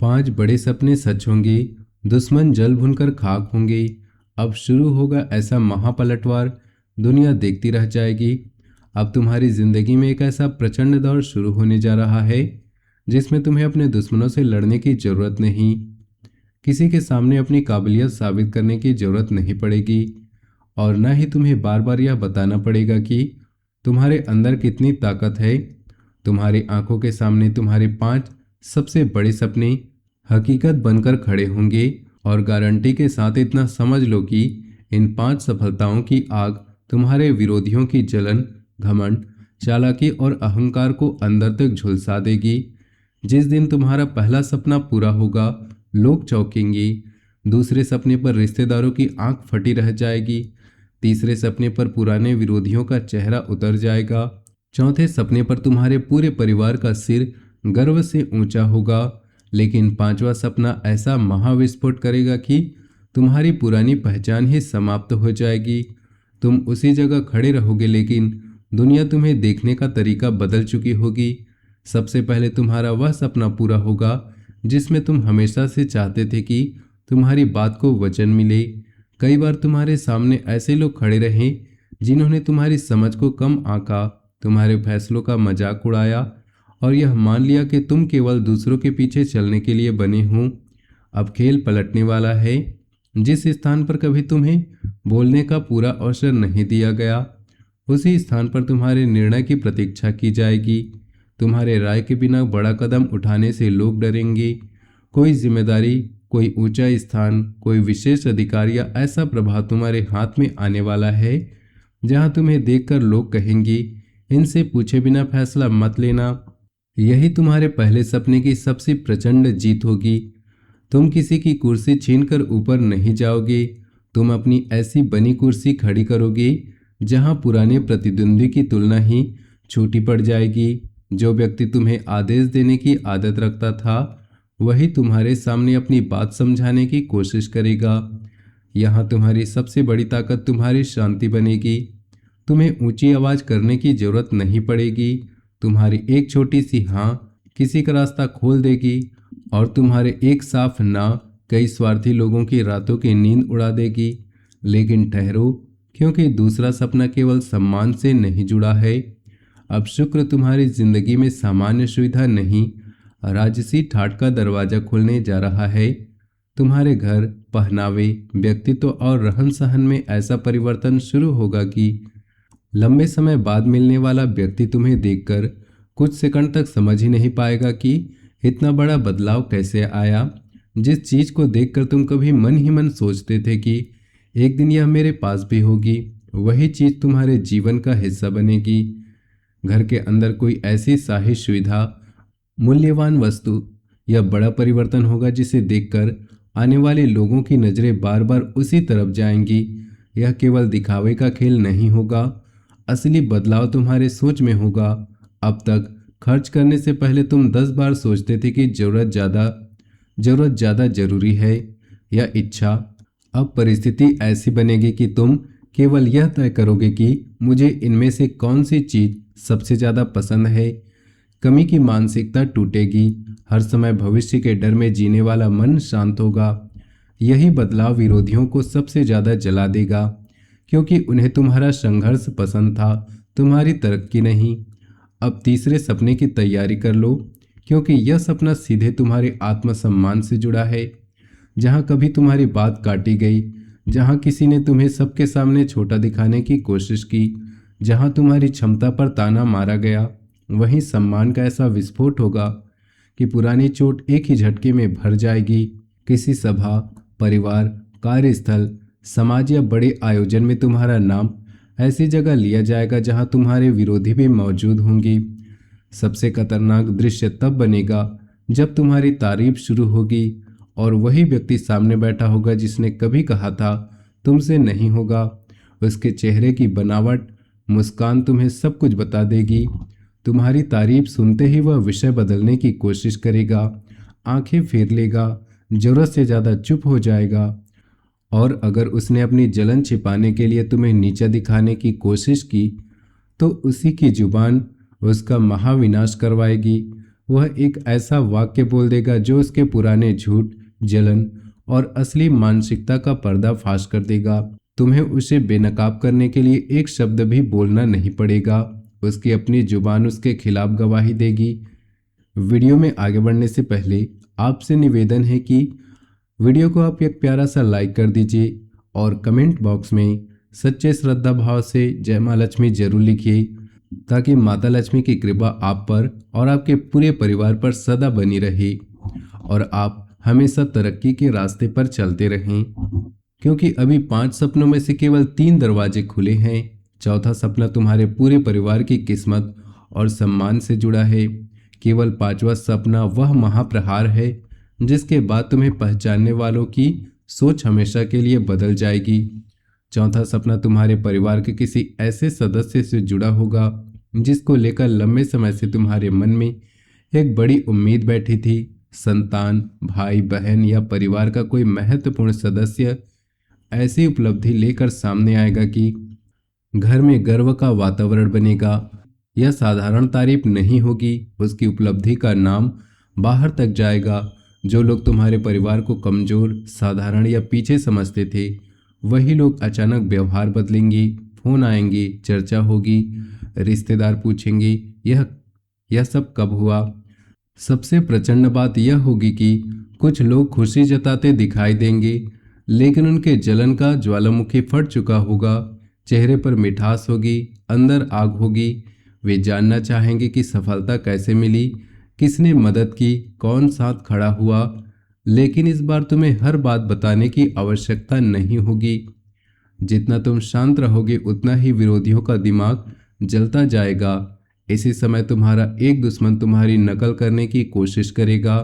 5 बड़े सपने सच होंगे, दुश्मन जल भुनकर खाक होंगे। अब शुरू होगा ऐसा महापलटवार, दुनिया देखती रह जाएगी। अब तुम्हारी जिंदगी में एक ऐसा प्रचंड दौर शुरू होने जा रहा है जिसमें तुम्हें अपने दुश्मनों से लड़ने की जरूरत नहीं, किसी के सामने अपनी काबिलियत साबित करने की जरूरत नहीं पड़ेगी, और न ही तुम्हें बार बार यह बताना पड़ेगा कि तुम्हारे अंदर कितनी ताकत है। तुम्हारी आंखों के सामने तुम्हारे 5 सबसे बड़े सपने हकीकत बनकर खड़े होंगे, और गारंटी के साथ इतना समझ लो कि इन 5 सफलताओं की आग तुम्हारे विरोधियों की जलन, घमंड, चालाकी और अहंकार को अंदर तक झुलसा देगी। जिस दिन तुम्हारा पहला सपना पूरा होगा, लोग चौंकेंगे। दूसरे सपने पर रिश्तेदारों की आंख फटी रह जाएगी। तीसरे सपने पर पुराने विरोधियों का चेहरा उतर जाएगा। चौथे सपने पर तुम्हारे पूरे परिवार का सिर गर्व से ऊंचा होगा। लेकिन 5वां सपना ऐसा महाविस्फोट करेगा कि तुम्हारी पुरानी पहचान ही समाप्त हो जाएगी। तुम उसी जगह खड़े रहोगे, लेकिन दुनिया तुम्हें देखने का तरीका बदल चुकी होगी। सबसे पहले तुम्हारा वह सपना पूरा होगा जिसमें तुम हमेशा से चाहते थे कि तुम्हारी बात को वचन मिले। कई बार तुम्हारे सामने ऐसे लोग खड़े रहे जिन्होंने तुम्हारी समझ को कम आंका, तुम्हारे फैसलों का मजाक उड़ाया और यह मान लिया कि तुम केवल दूसरों के पीछे चलने के लिए बने हो। अब खेल पलटने वाला है। जिस स्थान पर कभी तुम्हें बोलने का पूरा अवसर नहीं दिया गया, उसी स्थान पर तुम्हारे निर्णय की प्रतीक्षा की जाएगी। तुम्हारे राय के बिना बड़ा कदम उठाने से लोग डरेंगे। कोई जिम्मेदारी, कोई ऊंचा स्थान, कोई विशेष अधिकार या ऐसा प्रभाव तुम्हारे हाथ में आने वाला है जहां तुम्हें देखकर लोग कहेंगे, इनसे पूछे बिना फैसला मत लेना। यही तुम्हारे पहले सपने की सबसे प्रचंड जीत होगी। तुम किसी की कुर्सी छीनकर ऊपर नहीं जाओगे, तुम अपनी ऐसी बनी कुर्सी खड़ी करोगे जहां पुराने प्रतिद्वंद्वी की तुलना ही छोटी पड़ जाएगी। जो व्यक्ति तुम्हें आदेश देने की आदत रखता था, वही तुम्हारे सामने अपनी बात समझाने की कोशिश करेगा। यहाँ तुम्हारी सबसे बड़ी ताकत तुम्हारी शांति बनेगी। तुम्हें ऊंची आवाज करने की जरूरत नहीं पड़ेगी। तुम्हारी एक छोटी सी हाँ किसी का रास्ता खोल देगी, और तुम्हारे एक साफ ना कई स्वार्थी लोगों की रातों की नींद उड़ा देगी। लेकिन ठहरो, क्योंकि दूसरा सपना केवल सम्मान से नहीं जुड़ा है। अब शुक्र तुम्हारी जिंदगी में सामान्य सुविधा नहीं, राजसी ठाट का दरवाजा खोलने जा रहा है। तुम्हारे घर, पहनावे, व्यक्तित्व और रहन सहन में ऐसा परिवर्तन शुरू होगा कि लंबे समय बाद मिलने वाला व्यक्ति तुम्हें देखकर कुछ सेकंड तक समझ ही नहीं पाएगा कि इतना बड़ा बदलाव कैसे आया। जिस चीज को देखकर तुम कभी मन ही मन सोचते थे कि एक दिन यह मेरे पास भी होगी, वही चीज तुम्हारे जीवन का हिस्सा बनेगी। घर के अंदर कोई ऐसी शाही सुविधा, मूल्यवान वस्तु या बड़ा परिवर्तन होगा जिसे देखकर आने वाले लोगों की नजरें बार बार उसी तरफ जाएंगी। यह केवल दिखावे का खेल नहीं होगा, असली बदलाव तुम्हारे सोच में होगा। अब तक खर्च करने से पहले तुम 10 बार सोचते थे कि जरूरत ज़्यादा जरूरी है या इच्छा। अब परिस्थिति ऐसी बनेगी कि तुम केवल यह तय करोगे कि मुझे इनमें से कौन सी चीज सबसे ज़्यादा पसंद है। कमी की मानसिकता टूटेगी। हर समय भविष्य के डर में जीने वाला मन शांत होगा। यही बदलाव विरोधियों को सबसे ज़्यादा जला देगा, क्योंकि उन्हें तुम्हारा संघर्ष पसंद था, तुम्हारी तरक्की नहीं। अब तीसरे सपने की तैयारी कर लो, क्योंकि यह सपना सीधे तुम्हारे आत्मसम्मान से जुड़ा है। जहाँ कभी तुम्हारी बात काटी गई, जहाँ किसी ने तुम्हें सबके सामने छोटा दिखाने की कोशिश की, जहाँ तुम्हारी क्षमता पर ताना मारा गया, वहीं सम्मान का ऐसा विस्फोट होगा कि पुरानी चोट एक ही झटके में भर जाएगी। किसी सभा, परिवार, कार्यस्थल, समाज या बड़े आयोजन में तुम्हारा नाम ऐसी जगह लिया जाएगा जहां तुम्हारे विरोधी भी मौजूद होंगे। सबसे खतरनाक दृश्य तब बनेगा जब तुम्हारी तारीफ शुरू होगी और वही व्यक्ति सामने बैठा होगा जिसने कभी कहा था तुमसे नहीं होगा। उसके चेहरे की बनावट, मुस्कान तुम्हें सब कुछ बता देगी। तुम्हारी तारीफ सुनते ही वह विषय बदलने की कोशिश करेगा, आंखें फेर लेगा, जरूरत से ज़्यादा चुप हो जाएगा, और अगर उसने अपनी जलन छिपाने के लिए तुम्हें नीचा दिखाने की कोशिश की तो उसी की जुबान उसका महाविनाश करवाएगी। वह एक ऐसा वाक्य बोल देगा जो उसके पुराने झूठ, जलन और असली मानसिकता का पर्दाफाश कर देगा। तुम्हें उसे बेनकाब करने के लिए एक शब्द भी बोलना नहीं पड़ेगा। उसकी अपनी जुबान उसके खिलाफ गवाही देगी। वीडियो में आगे बढ़ने से पहले आपसे निवेदन है कि वीडियो को आप एक प्यारा सा लाइक कर दीजिए और कमेंट बॉक्स में सच्चे श्रद्धा भाव से जय माँ लक्ष्मी जरूर लिखिए, ताकि माता लक्ष्मी की कृपा आप पर और आपके पूरे परिवार पर सदा बनी रहे और आप हमेशा तरक्की के रास्ते पर चलते रहें। क्योंकि अभी 5 सपनों में से केवल 3 दरवाजे खुले हैं। चौथा सपना तुम्हारे पूरे परिवार की किस्मत और सम्मान से जुड़ा है। केवल 5वां सपना वह महाप्रहार है जिसके बाद तुम्हें पहचानने वालों की सोच हमेशा के लिए बदल जाएगी। चौथा सपना तुम्हारे परिवार के किसी ऐसे सदस्य से जुड़ा होगा जिसको लेकर लंबे समय से तुम्हारे मन में एक बड़ी उम्मीद बैठी थी। संतान, भाई बहन या परिवार का कोई महत्वपूर्ण सदस्य ऐसी उपलब्धि लेकर सामने आएगा कि घर में गर्व का वातावरण बनेगा। यह साधारण तारीफ नहीं होगी, उसकी उपलब्धि का नाम बाहर तक जाएगा। जो लोग तुम्हारे परिवार को कमजोर, साधारण या पीछे समझते थे, वही लोग अचानक व्यवहार बदलेंगे। फोन आएंगे, चर्चा होगी, रिश्तेदार पूछेंगे यह सब कब हुआ। सबसे प्रचंड बात यह होगी कि कुछ लोग खुशी जताते दिखाई देंगे, लेकिन उनके जलन का ज्वालामुखी फट चुका होगा। चेहरे पर मिठास होगी, अंदर आग होगी। वे जानना चाहेंगे कि सफलता कैसे मिली, किसने मदद की, कौन साथ खड़ा हुआ। लेकिन इस बार तुम्हें हर बात बताने की आवश्यकता नहीं होगी। जितना तुम शांत रहोगे उतना ही विरोधियों का दिमाग जलता जाएगा। इसी समय तुम्हारा एक दुश्मन तुम्हारी नकल करने की कोशिश करेगा।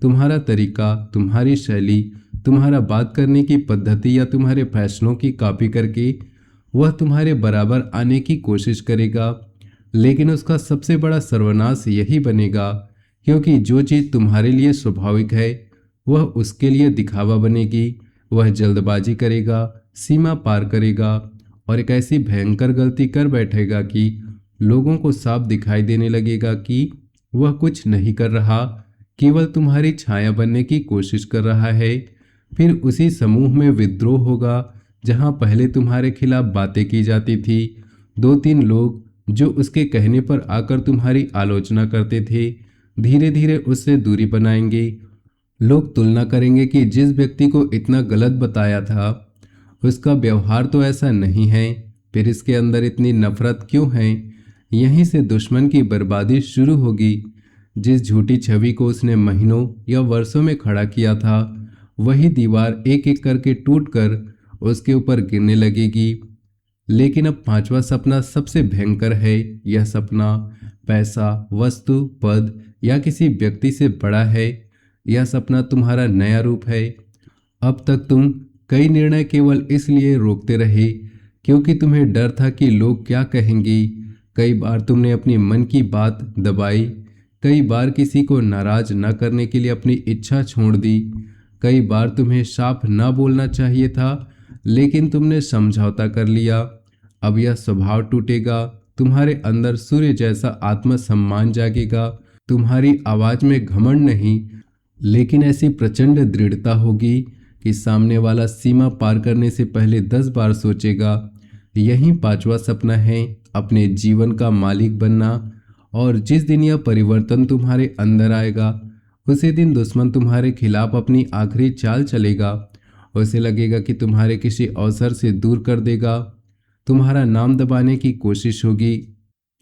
तुम्हारा तरीका, तुम्हारी शैली, तुम्हारा बात करने की पद्धति या तुम्हारे फैसलों की कॉपी करके वह तुम्हारे बराबर आने की कोशिश करेगा। लेकिन उसका सबसे बड़ा सर्वनाश यही बनेगा, क्योंकि जो चीज़ तुम्हारे लिए स्वाभाविक है वह उसके लिए दिखावा बनेगी। वह जल्दबाजी करेगा, सीमा पार करेगा और एक ऐसी भयंकर गलती कर बैठेगा कि लोगों को साफ दिखाई देने लगेगा कि वह कुछ नहीं कर रहा, केवल तुम्हारी छाया बनने की कोशिश कर रहा है। फिर उसी समूह में विद्रोह होगा जहां पहले तुम्हारे खिलाफ बातें की जाती थी। 2-3 लोग जो उसके कहने पर आकर तुम्हारी आलोचना करते थे, धीरे धीरे उससे दूरी बनाएंगे। लोग तुलना करेंगे कि जिस व्यक्ति को इतना गलत बताया था उसका व्यवहार तो ऐसा नहीं है, फिर इसके अंदर इतनी नफरत क्यों है। यहीं से दुश्मन की बर्बादी शुरू होगी। जिस झूठी छवि को उसने महीनों या वर्षों में खड़ा किया था, वही दीवार एक एक करके टूटकर उसके ऊपर गिरने लगेगी। लेकिन अब 5वां सपना सबसे भयंकर है। यह सपना पैसा, वस्तु, पद या किसी व्यक्ति से बड़ा है। यह सपना तुम्हारा नया रूप है। अब तक तुम कई निर्णय केवल इसलिए रोकते रहे क्योंकि तुम्हें डर था कि लोग क्या कहेंगे। कई बार तुमने अपनी मन की बात दबाई, कई बार किसी को नाराज न करने के लिए अपनी इच्छा छोड़ दी, कई बार तुम्हें साफ ना बोलना चाहिए था लेकिन तुमने समझौता कर लिया। अब यह स्वभाव टूटेगा, तुम्हारे अंदर सूर्य जैसा आत्मसम्मान जागेगा। तुम्हारी आवाज में घमंड नहीं, लेकिन ऐसी प्रचंड दृढ़ता होगी कि सामने वाला सीमा पार करने से पहले 10 बार सोचेगा। यही 5वां सपना है, अपने जीवन का मालिक बनना। और जिस दिन यह परिवर्तन तुम्हारे अंदर आएगा, उसी दिन दुश्मन तुम्हारे खिलाफ अपनी आखिरी चाल चलेगा। उसे लगेगा कि तुम्हारे किसी अवसर से दूर कर देगा, तुम्हारा नाम दबाने की कोशिश होगी,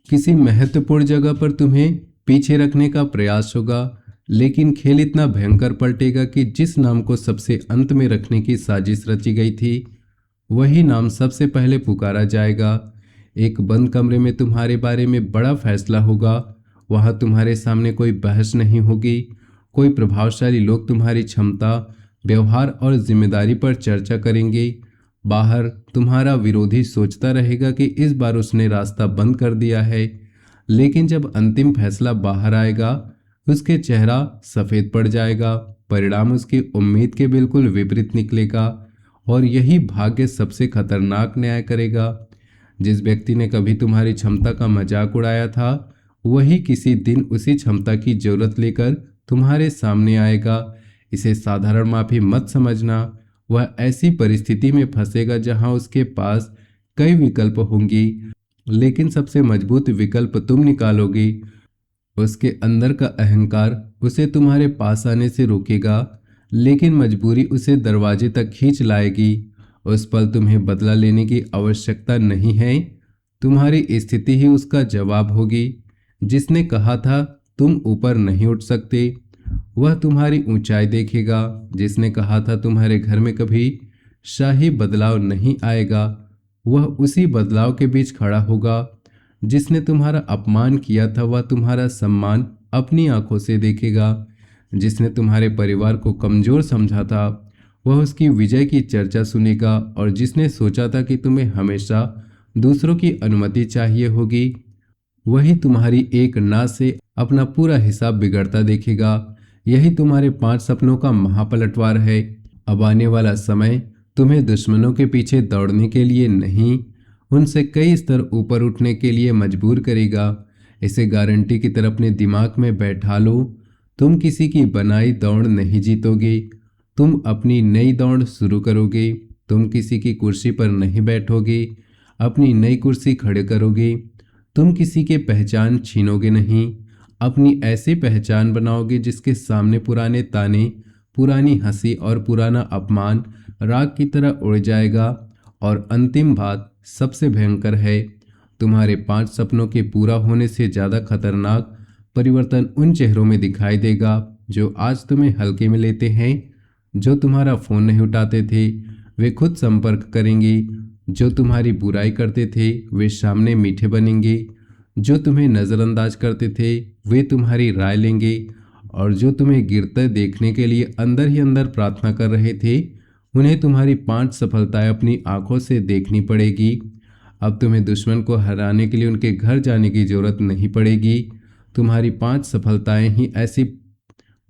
किसी महत्वपूर्ण जगह पर तुम्हें पीछे रखने का प्रयास होगा। लेकिन खेल इतना भयंकर पलटेगा कि जिस नाम को सबसे अंत में रखने की साजिश रची गई थी, वही नाम सबसे पहले पुकारा जाएगा। एक बंद कमरे में तुम्हारे बारे में बड़ा फैसला होगा। वहाँ तुम्हारे सामने कोई बहस नहीं होगी। कोई प्रभावशाली लोग तुम्हारी क्षमता, व्यवहार और जिम्मेदारी पर चर्चा करेंगे। बाहर तुम्हारा विरोधी सोचता रहेगा कि इस बार उसने रास्ता बंद कर दिया है, लेकिन जब अंतिम फैसला बाहर आएगा उसके चेहरा सफ़ेद पड़ जाएगा। परिणाम उसकी उम्मीद के बिल्कुल विपरीत निकलेगा और यही भाग्य सबसे खतरनाक न्याय करेगा। जिस व्यक्ति ने कभी तुम्हारी क्षमता का मजाक उड़ाया था, वही किसी दिन उसी क्षमता की जरूरत लेकर तुम्हारे सामने आएगा। इसे साधारण माफी मत समझना। वह ऐसी परिस्थिति में फंसेगा जहां उसके पास कई विकल्प होंगी, लेकिन सबसे मजबूत विकल्प तुम निकालोगी। उसके अंदर का अहंकार उसे तुम्हारे पास आने से रोकेगा, लेकिन मजबूरी उसे दरवाजे तक खींच लाएगी। उस पल तुम्हें बदला लेने की आवश्यकता नहीं है। तुम्हारी स्थिति ही उसका जवाब होगी। जिसने कहा था तुम ऊपर नहीं उठ सकते, वह तुम्हारी ऊंचाई देखेगा। जिसने कहा था तुम्हारे घर में कभी शाही बदलाव नहीं आएगा, वह उसी बदलाव के बीच खड़ा होगा। जिसने तुम्हारा अपमान किया था वह तुम्हारा सम्मान अपनी आंखों से देखेगा। जिसने तुम्हारे परिवार को कमजोर समझा था वह उसकी विजय की चर्चा सुनेगा। और जिसने सोचा था कि तुम्हें हमेशा दूसरों की अनुमति चाहिए होगी, वही तुम्हारी एक ना से अपना पूरा हिसाब बिगड़ता देखेगा। यही तुम्हारे 5 सपनों का महापलटवार है। अब आने वाला समय तुम्हें दुश्मनों के पीछे दौड़ने के लिए नहीं, उनसे कई स्तर ऊपर उठने के लिए मजबूर करेगा। इसे गारंटी की तरह अपने दिमाग में बैठा लो। तुम किसी की बनाई दौड़ नहीं जीतोगे, तुम अपनी नई दौड़ शुरू करोगे। तुम किसी की कुर्सी पर नहीं बैठोगे, अपनी नई कुर्सी खड़े करोगे। तुम किसी के पहचान छीनोगे नहीं, अपनी ऐसी पहचान बनाओगे जिसके सामने पुराने ताने, पुरानी हंसी और पुराना अपमान राग की तरह उड़ जाएगा। और अंतिम बात सबसे भयंकर है, तुम्हारे 5 सपनों के पूरा होने से ज्यादा खतरनाक परिवर्तन उन चेहरों में दिखाई देगा जो आज तुम्हें हल्के में लेते हैं। जो तुम्हारा फोन नहीं उठाते थे वे खुद संपर्क करेंगे। जो तुम्हारी बुराई करते थे वे सामने मीठे बनेंगे। जो तुम्हें नज़रअंदाज करते थे वे तुम्हारी राय लेंगे। और जो तुम्हें गिरते देखने के लिए अंदर ही अंदर प्रार्थना कर रहे थे, उन्हें तुम्हारी 5 सफलताएं अपनी आंखों से देखनी पड़ेगी। अब तुम्हें दुश्मन को हराने के लिए उनके घर जाने की जरूरत नहीं पड़ेगी। तुम्हारी 5 सफलताएं ही ऐसी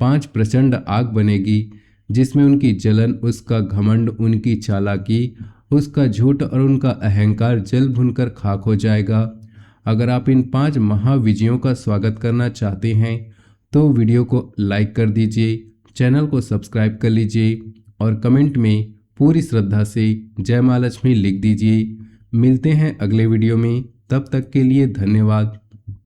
5 प्रचंड आग बनेगी जिसमें उनकी जलन, उसका घमंड, उनकी चालाकी, उसका झूठ और उनका अहंकार जल भुनकर खाक हो जाएगा। अगर आप इन 5 महाविजयों का स्वागत करना चाहते हैं तो वीडियो को लाइक कर दीजिए, चैनल को सब्सक्राइब कर लीजिए और कमेंट में पूरी श्रद्धा से जय माँ लक्ष्मी लिख दीजिए। मिलते हैं अगले वीडियो में, तब तक के लिए धन्यवाद।